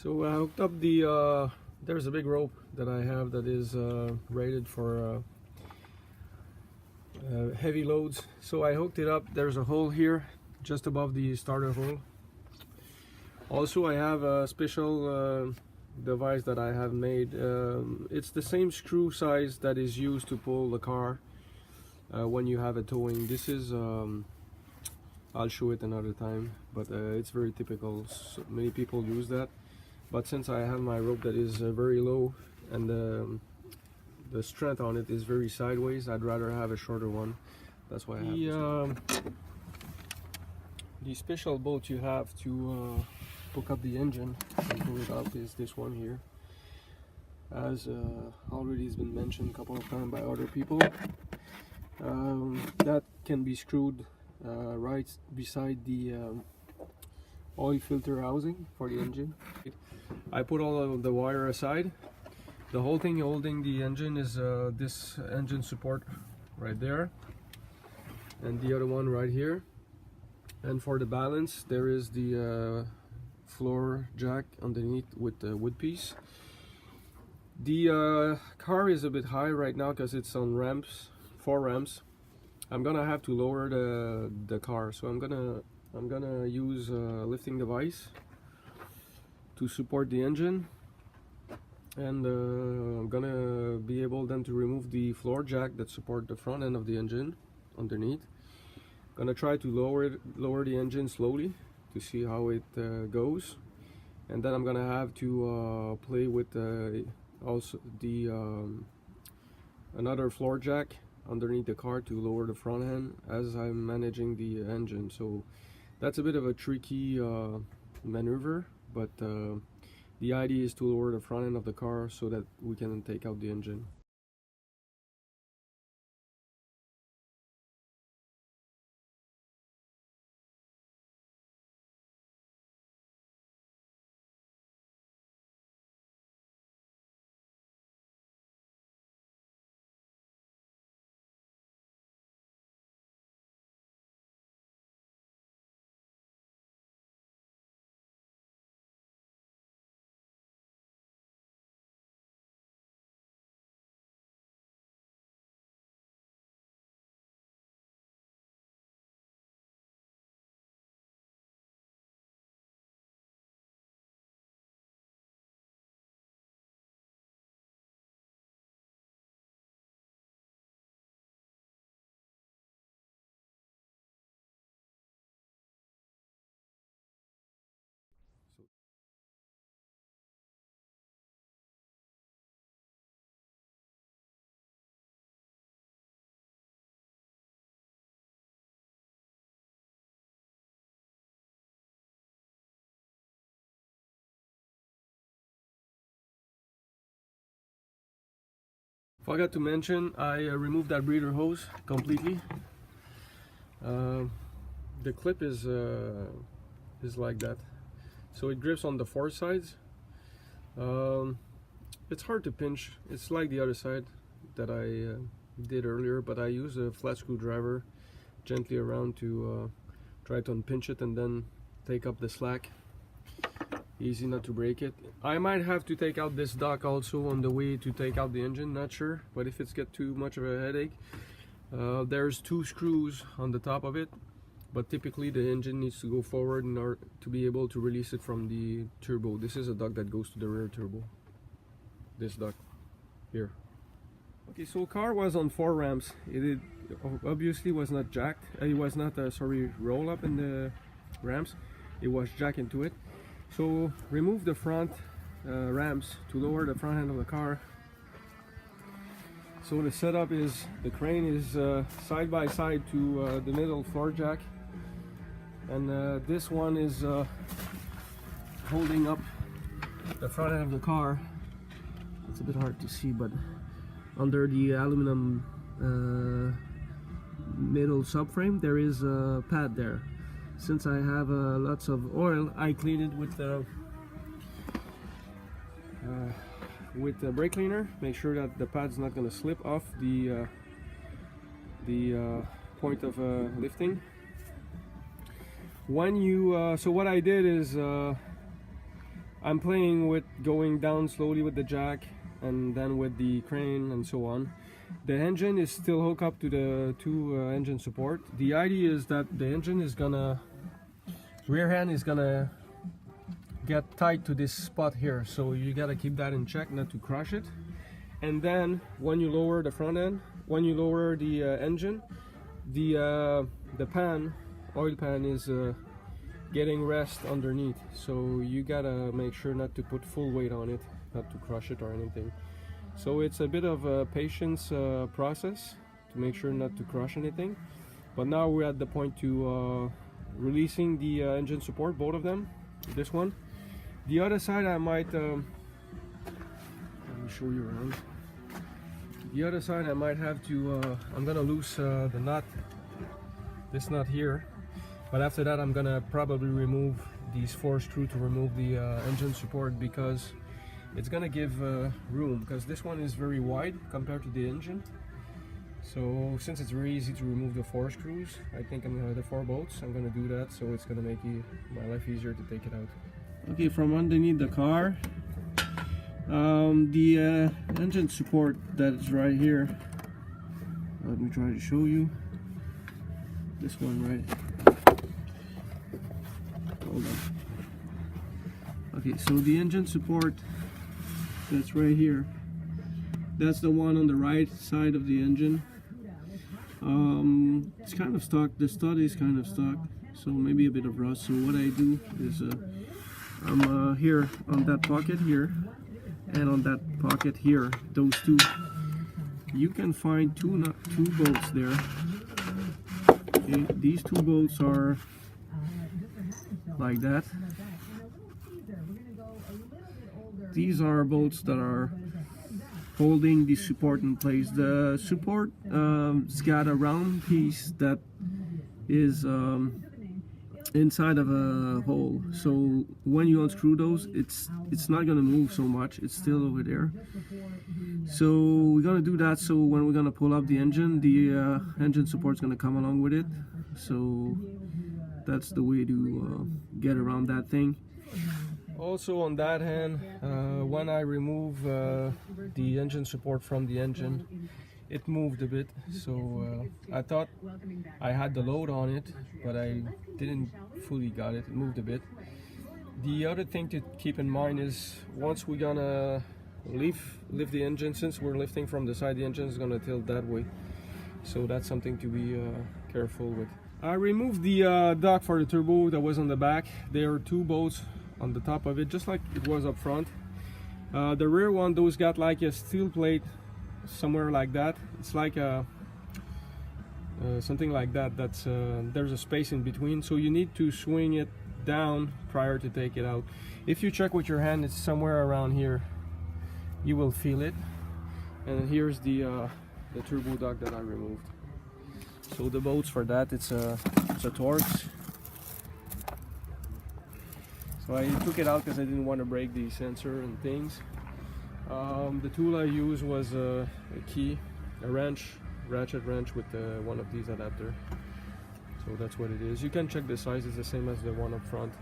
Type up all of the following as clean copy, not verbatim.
So I hooked up the, there's a big rope that I have that is rated for heavy loads. So I hooked it up. There's a hole here just above the starter hole. Also I have a special device that I have made. It's the same screw size that is used to pull the car when you have a towing. This is I'll show it another time, but it's very typical. So many people use that, but since I have my rope that is very low and the strength on it is very sideways, I'd rather have a shorter one. That's why I have the special bolt you have to hook up the engine and pull it up is this one here. As already has been mentioned a couple of times by other people, that can be screwed right beside the oil filter housing for the engine. I put all of the wire aside. The whole thing holding the engine is this engine support right there, and the other one right here. And for the balance, there is the floor jack underneath with the wood piece. The car is a bit high right now because it's on ramps, 4 ramps. I'm gonna have to lower the car, so I'm gonna use a lifting device to support the engine, and I'm gonna be able then to remove the floor jack that support the front end of the engine underneath. Gonna try to lower the engine slowly to see how it goes, and then I'm gonna have to play with also the another floor jack underneath the car to lower the front end as I'm managing the engine. So that's a bit of a tricky maneuver, but the idea is to lower the front end of the car so that we can take out the engine. Forgot to mention, I removed that breather hose completely. The clip is like that, so it grips on the 4 sides. It's hard to pinch. It's like the other side that I did earlier, but I use a flat screwdriver gently around to try to unpinch it and then take up the slack. Easy not to break it. I might have to take out this dock also on the way to take out the engine, not sure, but if it's get too much of a headache, there's 2 screws on the top of it, but typically the engine needs to go forward in order to be able to release it from the turbo. This is a dock that goes to the rear turbo, this dock here. Okay, so car was on 4 ramps. It obviously was not jacked. It was not roll up in the ramps. It was jacked into it. So remove the front ramps to lower the front end of the car. So the setup is the crane is side by side to the middle floor jack, and this one is holding up the front end of the car. It's a bit hard to see, but under the aluminum middle subframe there is a pad there. Since I have lots of oil, I clean it with the brake cleaner. Make sure that the pad's not going to slip off the point of lifting. When you so what I did is I'm playing with going down slowly with the jack and then with the crane and so on. The engine is still hooked up to the two engine support. The idea is that the engine is gonna, rear hand is gonna get tight to this spot here, so you gotta keep that in check not to crush it. And then when you lower the front end, when you lower the engine, the pan, oil pan is getting rest underneath, so you gotta make sure not to put full weight on it, not to crush it or anything. So it's a bit of a patience process to make sure not to crush anything. But now we're at the point to releasing the engine support, both of them, this one. The other side I might, let me show you around. The other side I might have to, I'm gonna loose the nut, this nut here. But after that I'm gonna probably remove these 4 screws to remove the engine support, because it's gonna give room, because this one is very wide compared to the engine. So since it's very easy to remove the 4 screws, I think the 4 bolts, I'm gonna do that, so it's gonna make my life easier to take it out. Okay, from underneath the car, the engine support that is right here, let me try to show you. This one, right? Hold on. Okay, so the engine support that's right here, that's the one on the right side of the engine. It's kind of stuck, the stud is kind of stuck, so maybe a bit of rust. So what I do is I'm here on that pocket here and on that pocket here, those two, you can find two bolts there. Okay, these 2 bolts are like that. These are bolts that are holding the support in place. The support it's got a round piece that is inside of a hole, so when you unscrew those, it's not gonna move so much, it's still over there. So we're gonna do that, so when we're gonna pull up the engine support's gonna come along with it. So that's the way to get around that thing. Also on that hand, when I remove the engine support from the engine, it moved a bit, so I thought I had the load on it, but I didn't fully got it. It moved a bit. The other thing to keep in mind is once we're gonna lift the engine, since we're lifting from the side, the engine is gonna tilt that way, so that's something to be careful with. I removed the dock for the turbo that was on the back. There are 2 bolts on the top of it, just like it was up front. The rear one, those got like a steel plate somewhere like that. It's like a something like that. That's there's a space in between, so you need to swing it down prior to take it out. If you check with your hand, it's somewhere around here. You will feel it. And here's the turbo dock that I removed. So the bolts for that, it's a Torx. So I took it out because I didn't want to break the sensor and things. The tool I used was a key, a ratchet wrench with one of these adapters. So that's what it is. You can check the size, it's the same as the one up front.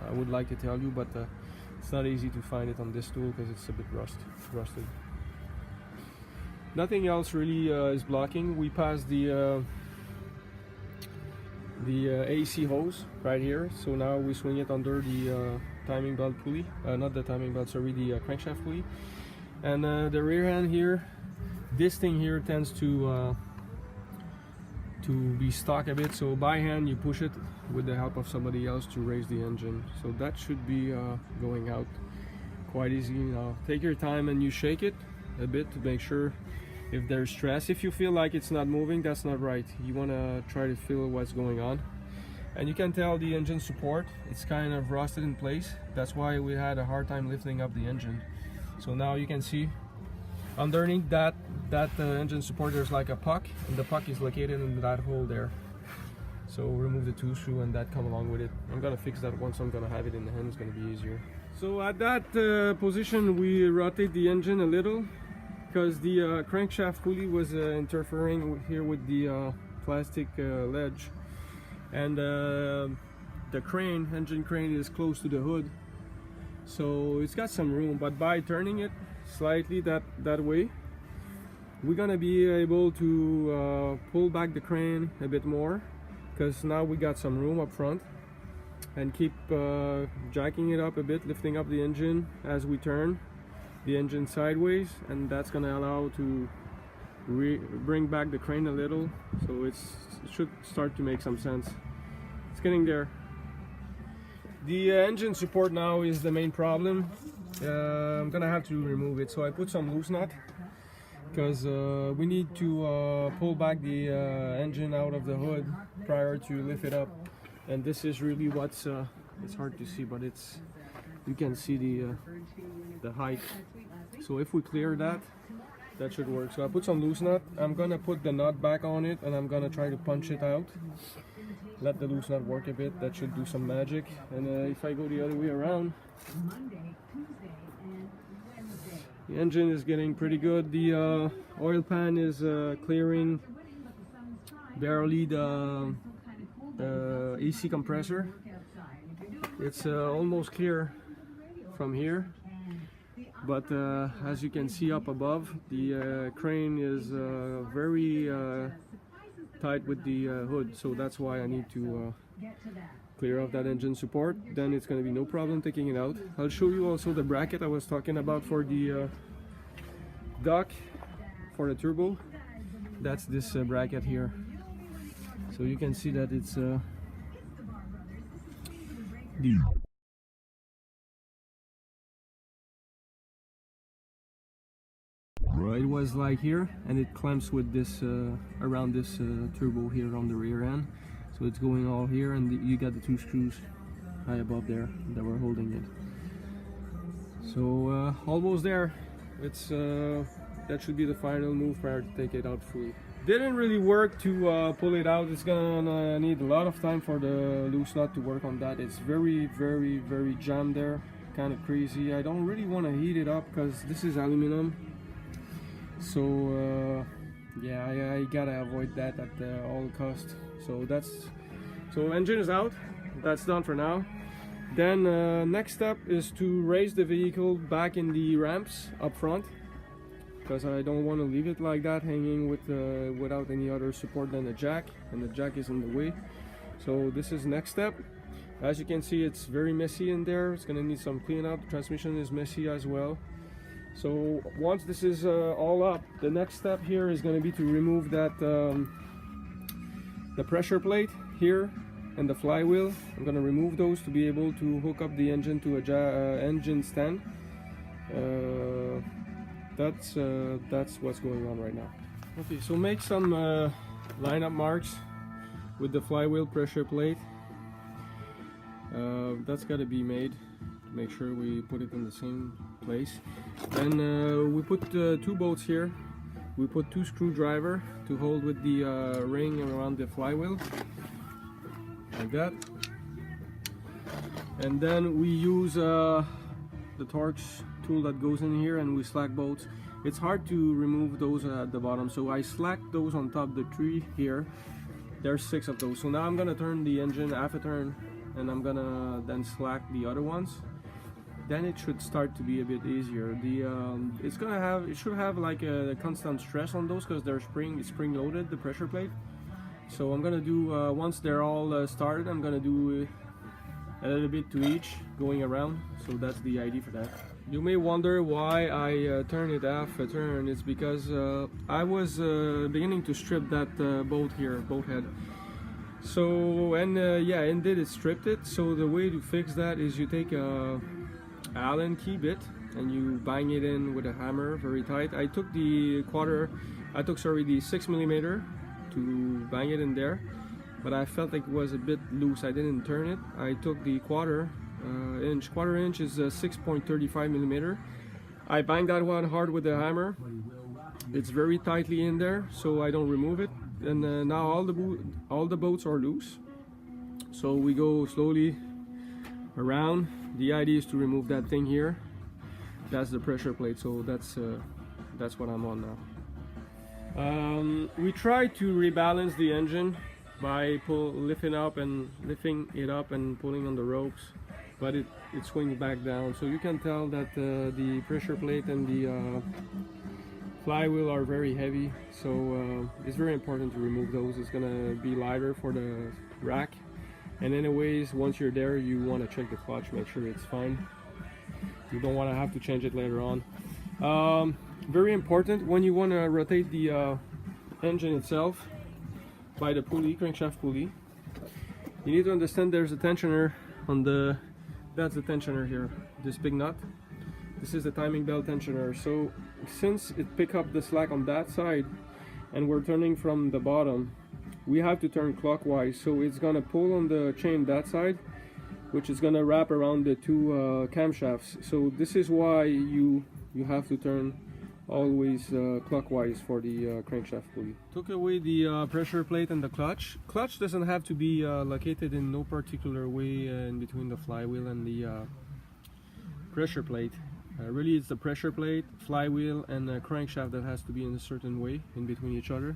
I would like to tell you, but it's not easy to find it on this tool because it's a bit rusted. Nothing else really is blocking. We passed the AC hose right here, so now we swing it under the timing belt pulley, not the timing belt, sorry, the crankshaft pulley. And the rear end here, this thing here tends to be stuck a bit, so by hand you push it with the help of somebody else to raise the engine. So that should be going out quite easy. Now take your time and you shake it a bit to make sure if there's stress. If you feel like it's not moving, that's not right. You want to try to feel what's going on. And you can tell the engine support, it's kind of rusted in place. That's why we had a hard time lifting up the engine. So now you can see underneath that engine support, there's like a puck, and the puck is located in that hole there. So remove the 2 screw and that come along with it. I'm gonna fix that once I'm gonna have it in the hand. It's gonna be easier. So at that position, we rotate the engine a little because the crankshaft pulley was interfering here with the plastic ledge, and the engine crane is close to the hood. so it's got some room, but by turning it slightly that way, we're gonna be able to pull back the crane a bit more, because now we got some room up front, and keep jacking it up a bit, lifting up the engine as we turn the engine sideways, and that's gonna allow to bring back the crane a little, so it should start to make some sense. It's getting there. The engine support now is the main problem. I'm gonna have to remove it, so I put some loose nut, because we need to pull back the engine out of the hood prior to lift it up, and this is really what's it's hard to see, but you can see the height. So if we clear that should work. So I put some loose nut. I'm gonna put the nut back on it, and I'm gonna try to punch it out. Let the loose nut work a bit. That should do some magic. And if I go the other way around, the engine is getting pretty good. The oil pan is clearing barely the AC compressor. It's almost clear from here, but as you can see up above, the crane is very tight with the hood, so that's why I need to clear off that engine support. Then it's going to be no problem taking it out. I'll show you also the bracket I was talking about for the dock for the turbo. That's this bracket here, so you can see that it's it was like here, and it clamps with this around this turbo here on the rear end, so it's going all here, and you got the two screws high above there that were holding it. So almost there. It's that should be the final move prior to take it out fully. Didn't really work to pull it out. It's gonna need a lot of time for the loose nut to work on that. It's very jammed there, kind of crazy. I don't really want to heat it up because this is aluminum, so yeah, I gotta avoid that at all cost. So engine is out. That's done for now. Then next step is to raise the vehicle back in the ramps up front, because I don't want to leave it like that hanging with without any other support than the jack, and the jack is in the way. So this is next step. As you can see, it's very messy in there. It's gonna need some cleanup. The transmission is messy as well. So once this is all up, the next step here is going to be to remove that the pressure plate here and the flywheel. I'm going to remove those to be able to hook up the engine to a engine stand. That's what's going on right now. Okay, so make some lineup marks with the flywheel pressure plate. That's got to be made to make sure we put it in the same place. Then we put two bolts here. We put two screwdrivers to hold with the ring around the flywheel, like that. And then we use the Torx tool that goes in here, and we slack bolts. It's hard to remove those at the bottom, so I slack those on top. The three here, there's 6 of those. So now I'm gonna turn the engine half a turn, and I'm gonna then slack the other ones. Then it should start to be a bit easier. It should have like a constant stress on those, because they're spring loaded, the pressure plate. So I'm gonna do once they're all started, I'm gonna do a little bit to each going around. So that's the idea for that. You may wonder why I turn it half a turn. It's because I was beginning to strip that bolt here, bolt head. So yeah, indeed it stripped it. So the way to fix that is you take a Allen key bit and you bang it in with a hammer very tight. I took the 6mm to bang it in there, but I felt like it was a bit loose. I didn't turn it. I took the quarter inch is 6.35mm. I banged that one hard with the hammer. It's very tightly in there, so I don't remove it. And now all the bolts are loose. So we go slowly around. The idea is to remove that thing here. That's the pressure plate, so that's what I'm on now. We try to rebalance the engine by lifting it up and pulling on the ropes, but it swings back down. So you can tell that the pressure plate and the flywheel are very heavy, so it's very important to remove those. It's gonna be lighter for the rack. And anyways, once you're there, you want to check the clutch, make sure it's fine. You don't want to have to change it later on. Very important, when you want to rotate the engine itself by the pulley, crankshaft pulley, you need to understand there's a tensioner on the, that's the tensioner here, this big nut. This is the timing belt tensioner. So since it pick up the slack on that side and we're turning from the bottom, we have to turn clockwise, so it's gonna pull on the chain that side, which is gonna wrap around the two camshafts. So this is why you have to turn always clockwise for the crankshaft pulley. Took away the pressure plate and the clutch. Clutch doesn't have to be located in no particular way in between the flywheel and the pressure plate. Really, it's the pressure plate, flywheel, and the crankshaft that has to be in a certain way in between each other.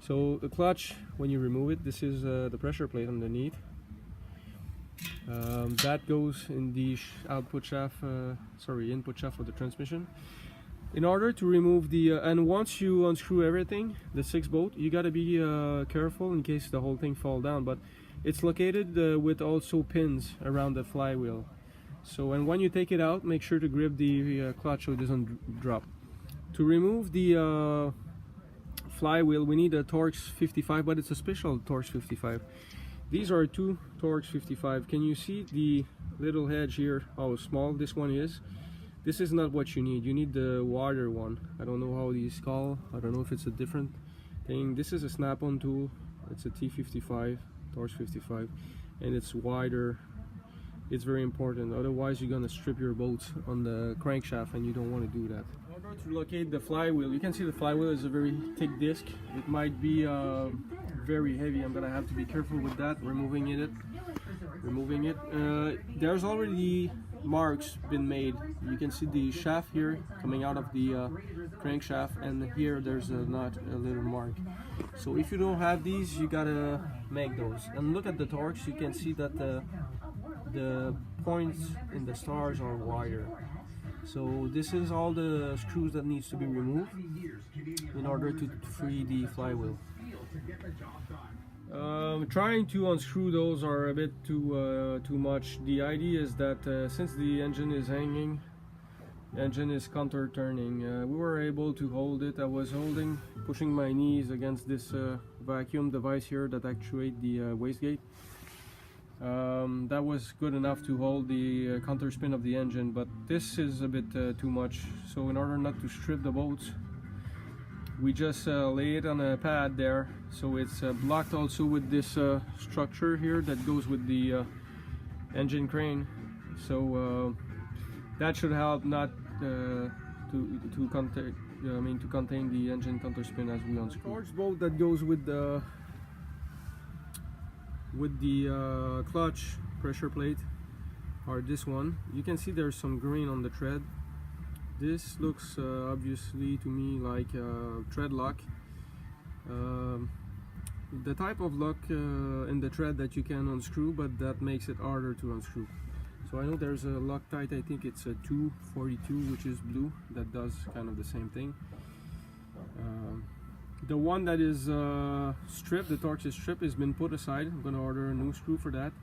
So the clutch, when you remove it, this is the pressure plate underneath. That goes in the input shaft for the transmission. In order to remove the and once you unscrew everything, the 6 bolt, you got to be careful in case the whole thing fall down. But it's located with also pins around the flywheel. So, and when you take it out, make sure to grip the clutch so it doesn't drop. To remove the flywheel, we need a Torx 55, but it's a special Torx 55. These are 2 Torx 55. Can you see the little edge here, how small this one is? This is not what you need. You need the wider one. I don't know how these call. I don't know if it's a different thing. This is a snap-on tool. It's a T55, Torx 55, and it's wider. It's very important. Otherwise, you're gonna strip your bolts on the crankshaft, and you don't want to do that. In order to locate the flywheel, you can see the flywheel is a very thick disc. It might be very heavy. I'm gonna have to be careful with that. Removing it. There's already marks been made. You can see the shaft here coming out of the crankshaft, and here there's a little mark. So if you don't have these, you gotta make those. And look at the Torx. You can see that the points in the stars are wider. So this is all the screws that needs to be removed in order to free the flywheel. Trying to unscrew those are a bit too much. The idea is that since the engine is hanging, the engine is counter turning. We were able to hold it. I was pushing my knees against this vacuum device here that actuates the wastegate. That was good enough to hold the counter spin of the engine, but this is a bit too much. So in order not to strip the bolts, we just lay it on a pad there, so it's blocked also with this structure here that goes with the engine crane. So that should help not to contain the engine counter spin as we unscrew. Torx bolt that goes with the clutch pressure plate are this one. You can see there's some green on the thread. This looks obviously to me like thread lock. The type of lock in the thread that you can unscrew, but that makes it harder to unscrew. So I know there's a Loctite, I think it's a 242, which is blue, that does kind of the same thing. The one that is stripped, the Torx is stripped, has been put aside. I'm going to order a new screw for that.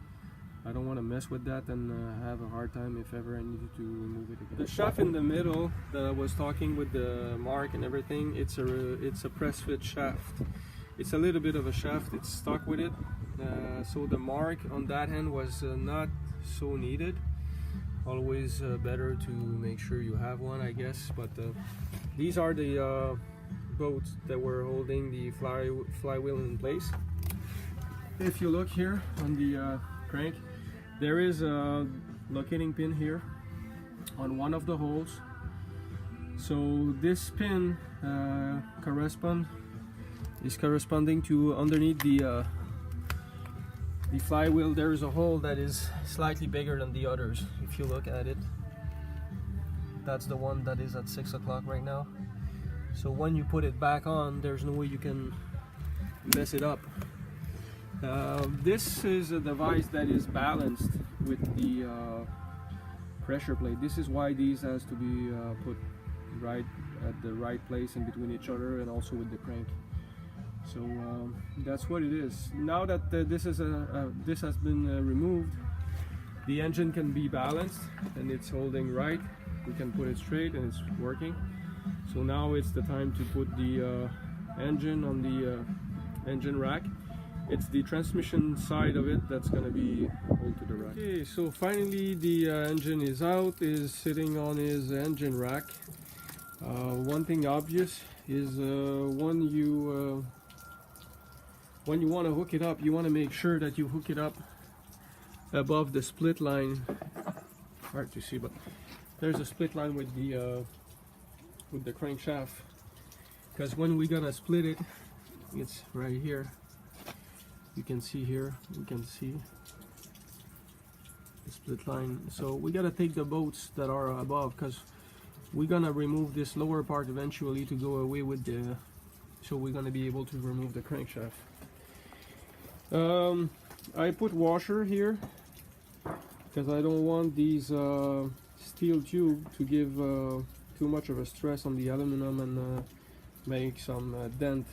I don't want to mess with that and have a hard time if ever I needed to remove it again. The shaft in the middle that I was talking with the mark and everything, it's a press fit shaft. It's a little bit of a shaft, it's stuck with it. So the mark on that end was not so needed. Always better to make sure you have one, I guess. But these are the bolts that were holding the flywheel in place. If you look here on the crank, there is a locating pin here on one of the holes. So this pin is corresponding to underneath the flywheel. There is a hole that is slightly bigger than the others. If you look at it, that's the one that is at 6 o'clock right now. So when you put it back on, there's no way you can mess it up. This is a device that is balanced with the pressure plate. This is why these has to be put right at the right place in between each other, and also with the crank. So that's what it is. Now that this has been removed, the engine can be balanced and it's holding right. We can put it straight and it's working. So now it's the time to put the engine on the engine rack. It's the transmission side of it that's going to be hold to the rack. Okay, so finally the engine is out, is sitting on his engine rack. One thing obvious is when you want to hook it up, you want to make sure that you hook it up above the split line. Hard to see, but there's a split line with the crankshaft, because when we're gonna split it, it's right here. You can see here, we can see the split line. So we gotta take the bolts that are above, because we're gonna remove this lower part eventually to go away with the, so we're gonna be able to remove the crankshaft. I put washer here because I don't want these steel tube to give too much of a stress on the aluminum and make some dent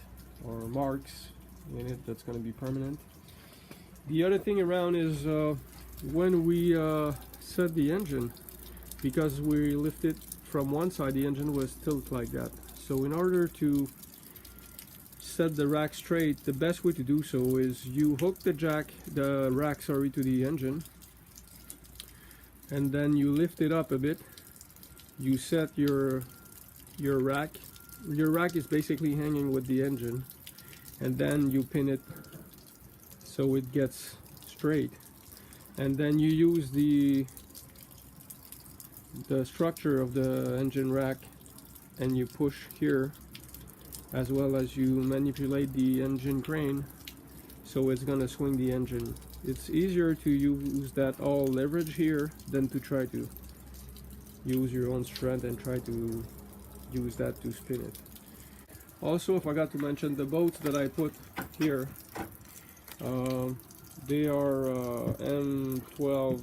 or marks in it that's going to be permanent. The other thing around is when we set the engine, because we lift it from one side, the engine was tilt like that. So in order to set the rack straight, the best way to do so is you hook the rack to the engine, and then you lift it up a bit. You set your rack. Your rack is basically hanging with the engine, and then you pin it so it gets straight, and then you use the structure of the engine rack and you push here, as well as you manipulate the engine crane so it's gonna swing the engine. It's easier to use that all leverage here than to try to use your own strength and try to use that to spin it. Also, I forgot to mention the bolts that I put here. They are M12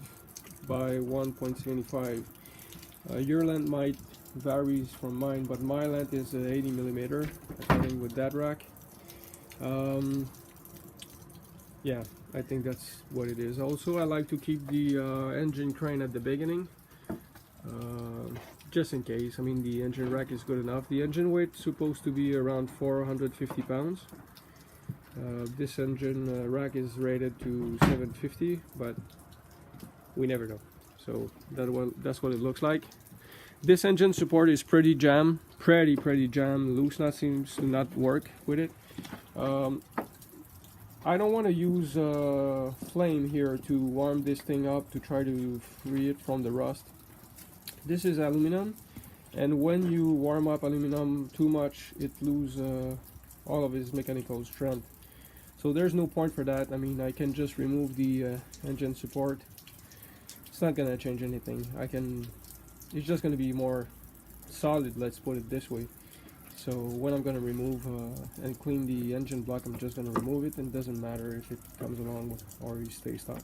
by 1.75. Your length might varies from mine, but my length is 80 millimeter, according with that rack. Yeah, I think that's what it is. Also, I like to keep the engine crane at the beginning, just in case. I mean, the engine rack is good enough. The engine weight is supposed to be around 450 pounds. This engine rack is rated to 750, but we never know. So that's what it looks like. This engine support is pretty jam, pretty jam. Loose nut seems to not work with it. I don't want to use flame here to warm this thing up to try to free it from the rust. This is aluminum, and when you warm up aluminum too much, it loses all of its mechanical strength. So there's no point for that. I mean, I can just remove the engine support. It's not gonna change anything. It's just gonna be more solid, let's put it this way. So when I'm gonna remove and clean the engine block, I'm just gonna remove it, and it doesn't matter if it comes along or it stays stuck.